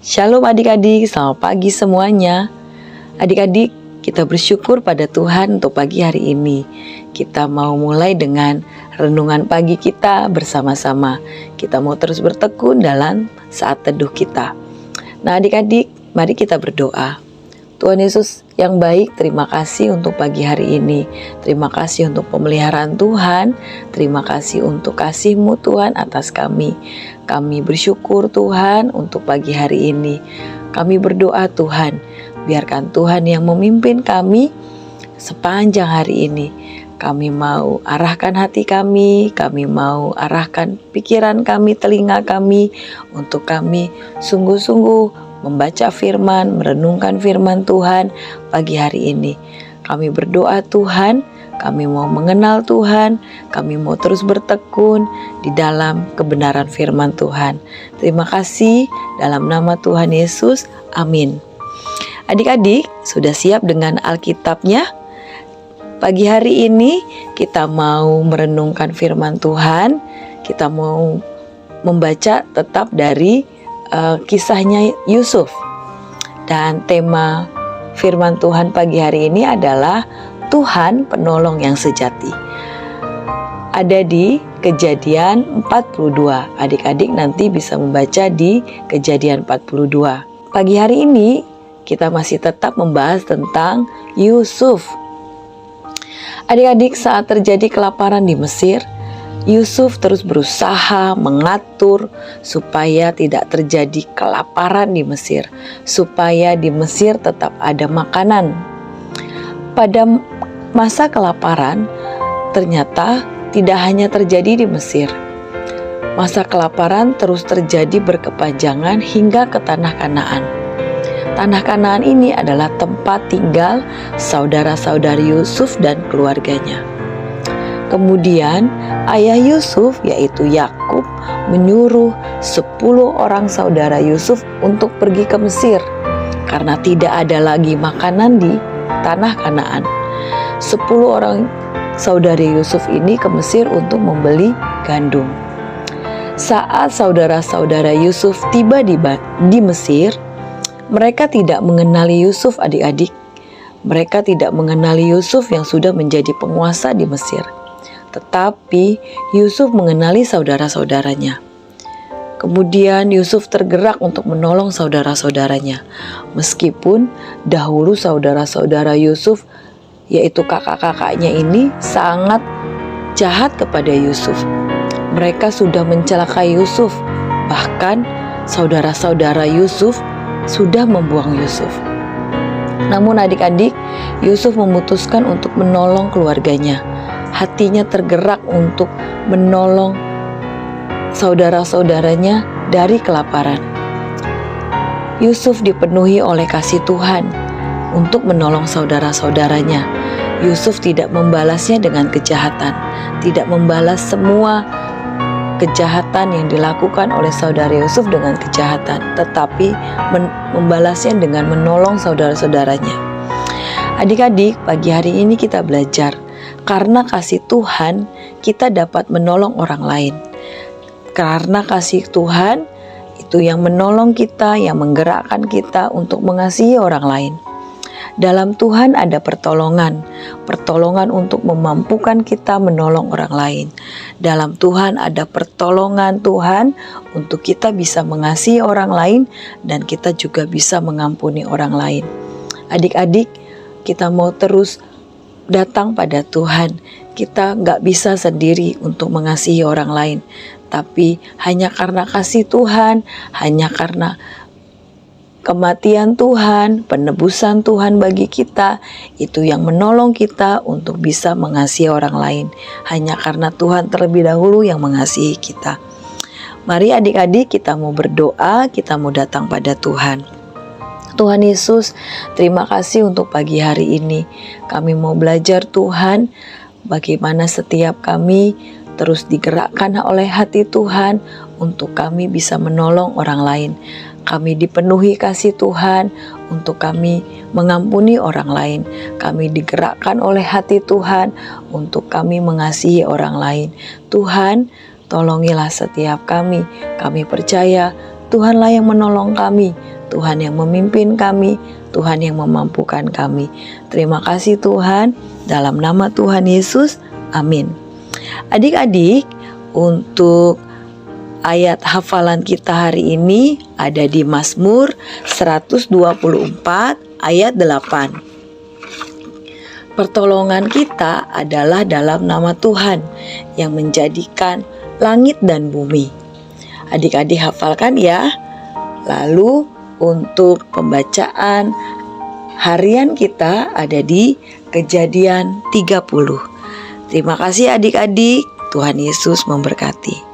Shalom adik-adik, selamat pagi semuanya. Adik-adik, kita bersyukur pada Tuhan untuk pagi hari ini. Kita mau mulai dengan renungan pagi kita bersama-sama. Kita mau terus bertekun dalam saat teduh kita. Nah adik-adik, mari kita berdoa. Tuhan Yesus yang baik, terima kasih untuk pagi hari ini. Terima kasih untuk pemeliharaan Tuhan. Terima kasih untuk kasih-Mu Tuhan atas kami. Kami bersyukur Tuhan untuk pagi hari ini. Kami berdoa Tuhan, biarkan Tuhan yang memimpin kami sepanjang hari ini. Kami mau arahkan hati kami mau arahkan pikiran kami, telinga kami, untuk kami sungguh-sungguh membaca firman, merenungkan firman Tuhan pagi hari ini. Kami berdoa Tuhan, kami mau mengenal Tuhan, kami mau terus bertekun di dalam kebenaran firman Tuhan. Terima kasih dalam nama Tuhan Yesus, amin. Adik-adik, sudah siap dengan Alkitabnya? Pagi hari ini kita mau merenungkan firman Tuhan, kita mau membaca tetap dari kisahnya Yusuf. Dan tema firman Tuhan pagi hari ini adalah Tuhan penolong yang sejati. Ada di Kejadian 42. Adik-adik nanti bisa membaca di Kejadian 42. Pagi hari ini kita masih tetap membahas tentang Yusuf. Adik-adik, saat terjadi kelaparan di Mesir, Yusuf terus berusaha mengatur supaya tidak terjadi kelaparan di Mesir, supaya di Mesir tetap ada makanan. Pada masa kelaparan, ternyata tidak hanya terjadi di Mesir. Masa kelaparan terus terjadi berkepanjangan hingga ke tanah Kanaan. Tanah Kanaan ini adalah tempat tinggal saudara-saudari Yusuf dan keluarganya. Kemudian ayah Yusuf yaitu Yakub menyuruh 10 orang saudara Yusuf untuk pergi ke Mesir karena tidak ada lagi makanan di tanah Kanaan. 10 orang saudari Yusuf ini ke Mesir untuk membeli gandum. Saat saudara-saudara Yusuf tiba di Mesir, mereka tidak mengenali Yusuf adik-adik. Mereka tidak mengenali Yusuf yang sudah menjadi penguasa di Mesir. Tetapi Yusuf mengenali saudara-saudaranya. Kemudian Yusuf tergerak untuk menolong saudara-saudaranya. Meskipun dahulu saudara-saudara Yusuf, yaitu kakak-kakaknya ini, sangat jahat kepada Yusuf. Mereka sudah mencelakai Yusuf. Bahkan saudara-saudara Yusuf sudah membuang Yusuf. Namun adik-adik, Yusuf memutuskan untuk menolong keluarganya. Hatinya tergerak untuk menolong saudara-saudaranya dari kelaparan. Yusuf dipenuhi oleh kasih Tuhan untuk menolong saudara-saudaranya. Yusuf tidak membalasnya dengan kejahatan, tidak membalas semua kejahatan yang dilakukan oleh saudara Yusuf dengan kejahatan, tetapi membalasnya dengan menolong saudara-saudaranya. Adik-adik, pagi hari ini kita belajar, karena kasih Tuhan kita dapat menolong orang lain. Karena kasih Tuhan itu yang menolong kita, yang menggerakkan kita untuk mengasihi orang lain. Dalam Tuhan ada pertolongan untuk memampukan kita menolong orang lain. Dalam Tuhan ada pertolongan Tuhan untuk kita bisa mengasihi orang lain dan kita juga bisa mengampuni orang lain. Adik-adik, kita mau terus datang pada Tuhan. Kita gak bisa sendiri untuk mengasihi orang lain, tapi hanya karena kasih Tuhan, hanya karena kematian Tuhan, penebusan Tuhan bagi kita, itu yang menolong kita untuk bisa mengasihi orang lain. Hanya karena Tuhan terlebih dahulu yang mengasihi kita. Mari adik-adik, kita mau berdoa, kita mau datang pada Tuhan. Tuhan Yesus, terima kasih untuk pagi hari ini. Kami mau belajar Tuhan, bagaimana setiap kami terus digerakkan oleh hati Tuhan untuk kami bisa menolong orang lain. Kami dipenuhi kasih Tuhan untuk kami mengampuni orang lain. Kami digerakkan oleh hati Tuhan untuk kami mengasihi orang lain. Tuhan, tolongilah setiap kami. Kami percaya Tuhanlah yang menolong kami. Tuhan yang memimpin kami, Tuhan yang memampukan kami. Terima kasih Tuhan, dalam nama Tuhan Yesus, amin. Adik-adik, untuk ayat hafalan kita hari ini ada di Mazmur 124 ayat 8. Pertolongan kita adalah dalam nama Tuhan yang menjadikan langit dan bumi. Adik-adik hafalkan ya. Lalu untuk pembacaan harian kita ada di Kejadian 30. Terima kasih adik-adik. Tuhan Yesus memberkati.